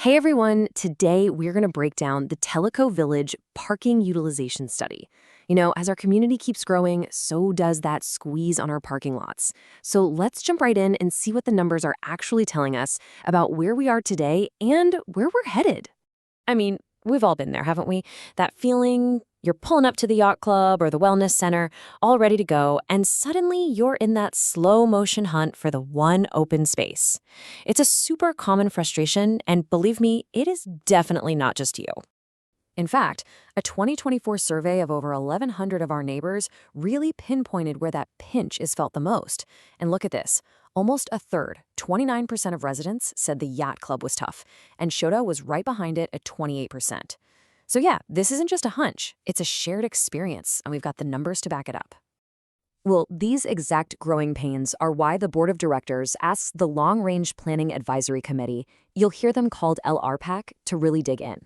Hey everyone, today we're going to break down the Tellico Village parking utilization study. As our community keeps growing, so does that squeeze on our parking lots. So let's jump right in and see what the numbers are actually telling us about where we are today and where we're headed. I mean, we've all been there, haven't we? That feeling you're pulling up to the yacht club or the wellness center, all ready to go, and suddenly you're in that slow motion hunt for the one open space. It's a super common frustration, and believe me, it is definitely not just you. In fact, a 2024 survey of over 1,100 of our neighbors really pinpointed where that pinch is felt the most. And look at this. Almost a third, 29% of residents said the yacht club was tough, and Shota was right behind it at 28%. So yeah, this isn't just a hunch, it's a shared experience, and we've got the numbers to back it up. Well, these exact growing pains are why the Board of Directors asks the Long Range Planning Advisory Committee, you'll hear them called LRPAC, to really dig in.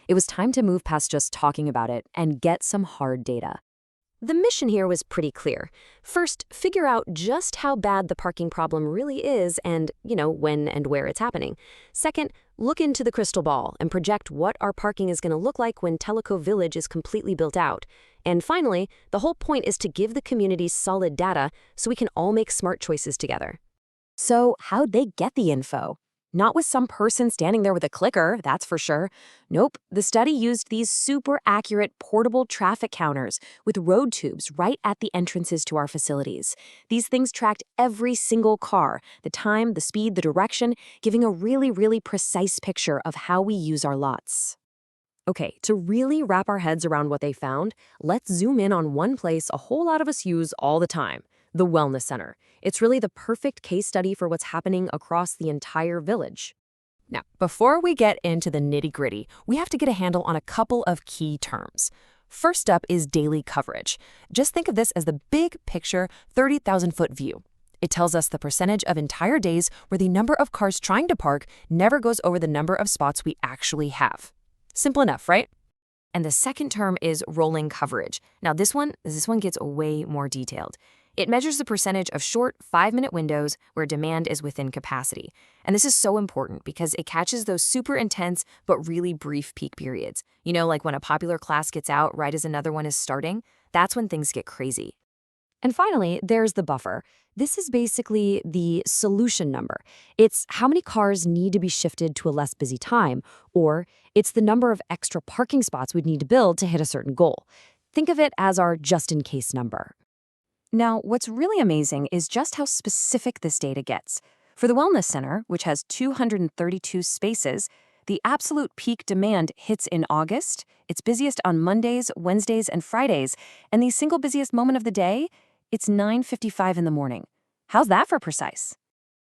It was time to move past just talking about it and get some hard data. The mission here was pretty clear. First, figure out just how bad the parking problem really is and, when and where it's happening. Second, look into the crystal ball and project what our parking is going to look like when Tellico Village is completely built out. And finally, the whole point is to give the community solid data so we can all make smart choices together. So how'd they get the info? Not with some person standing there with a clicker, that's for sure. Nope, the study used these super accurate portable traffic counters with road tubes right at the entrances to our facilities. These things tracked every single car, the time, the speed, the direction, giving a really precise picture of how we use our lots. Okay, to really wrap our heads around what they found, let's zoom in on one place a whole lot of us use all the time, the Wellness Center. It's really the perfect case study for what's happening across the entire village. Now, before we get into the nitty-gritty, we have to get a handle on a couple of key terms. First up is daily coverage. Just think of this as the big picture, 30,000-foot view. It tells us the percentage of entire days where the number of cars trying to park never goes over the number of spots we actually have. Simple enough, right? And the second term is rolling coverage. Now this one gets way more detailed. It measures the percentage of short 5-minute windows where demand is within capacity. And this is so important because it catches those super intense but really brief peak periods. Like when a popular class gets out right as another one is starting, that's when things get crazy. And finally, there's the buffer. This is basically the solution number. It's how many cars need to be shifted to a less busy time, or it's the number of extra parking spots we'd need to build to hit a certain goal. Think of it as our just-in-case number. Now, what's really amazing is just how specific this data gets. For the Wellness Center, which has 232 spaces, the absolute peak demand hits in August. It's busiest on Mondays, Wednesdays, and Fridays, and the single busiest moment of the day, it's 9:55 in the morning. How's that for precise?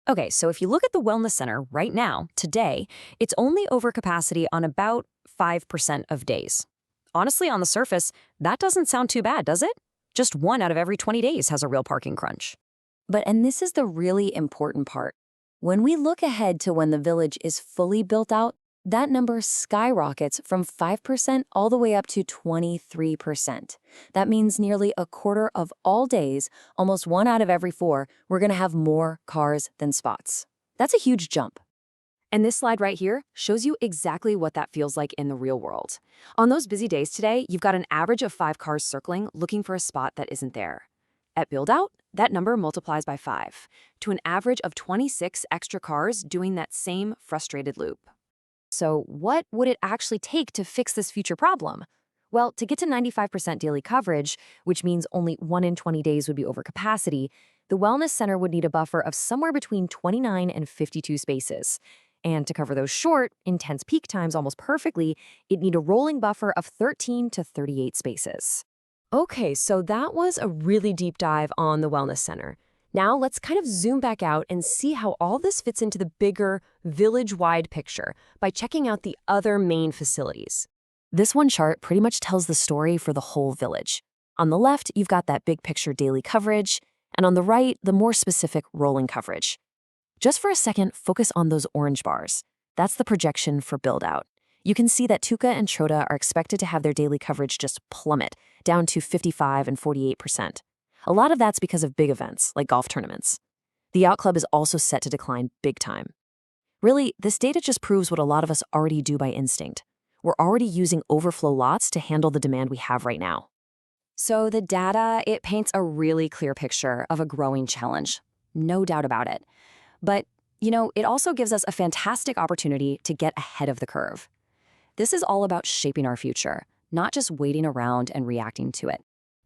Okay, so if you look at the Wellness Center right now, today, it's only over capacity on about 5% of days. Honestly, on the surface, that doesn't sound too bad, does it? Just 1 out of every 20 days has a real parking crunch. And this is the really important part. When we look ahead to when the village is fully built out, that number skyrockets from 5% all the way up to 23%. That means nearly a quarter of all days, almost 1 out of every 4, we're going to have more cars than spots. That's a huge jump. And this slide right here shows you exactly what that feels like in the real world. On those busy days today, you've got an average of 5 cars circling looking for a spot that isn't there. At build-out, that number multiplies by 5 to an average of 26 extra cars doing that same frustrated loop. So what would it actually take to fix this future problem? Well, to get to 95% daily coverage, which means only 1 in 20 days would be over capacity, the Wellness Center would need a buffer of somewhere between 29 and 52 spaces. And to cover those short, intense peak times almost perfectly, it'd need a rolling buffer of 13 to 38 spaces. Okay, so that was a really deep dive on the Wellness Center. Now let's kind of zoom back out and see how all this fits into the bigger, village-wide picture by checking out the other main facilities. This one chart pretty much tells the story for the whole village. On the left, you've got that big picture daily coverage, and on the right, the more specific rolling coverage. Just for a second, focus on those orange bars. That's the projection for build-out. You can see that Tuca and Chota are expected to have their daily coverage just plummet, down to 55 and 48%. A lot of that's because of big events, like golf tournaments. The yacht club is also set to decline big time. Really, this data just proves what a lot of us already do by instinct. We're already using overflow lots to handle the demand we have right now. So the data, it paints a really clear picture of a growing challenge. No doubt about it. But, it also gives us a fantastic opportunity to get ahead of the curve. This is all about shaping our future, not just waiting around and reacting to it.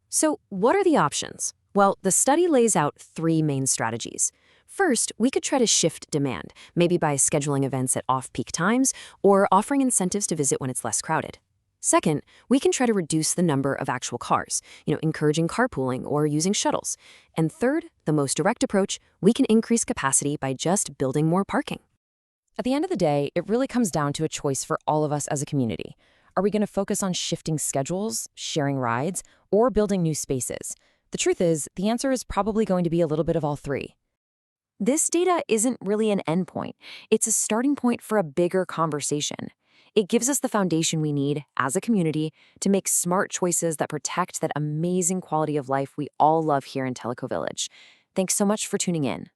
So, what are the options? Well, the study lays out three main strategies. First, we could try to shift demand, maybe by scheduling events at off-peak times or offering incentives to visit when it's less crowded. Second, we can try to reduce the number of actual cars, encouraging carpooling or using shuttles. And third, the most direct approach, we can increase capacity by just building more parking. At the end of the day, it really comes down to a choice for all of us as a community. Are we going to focus on shifting schedules, sharing rides, or building new spaces? The truth is, the answer is probably going to be a little bit of all three. This data isn't really an endpoint. It's a starting point for a bigger conversation. It gives us the foundation we need as a community to make smart choices that protect that amazing quality of life we all love here in Tellico Village. Thanks so much for tuning in.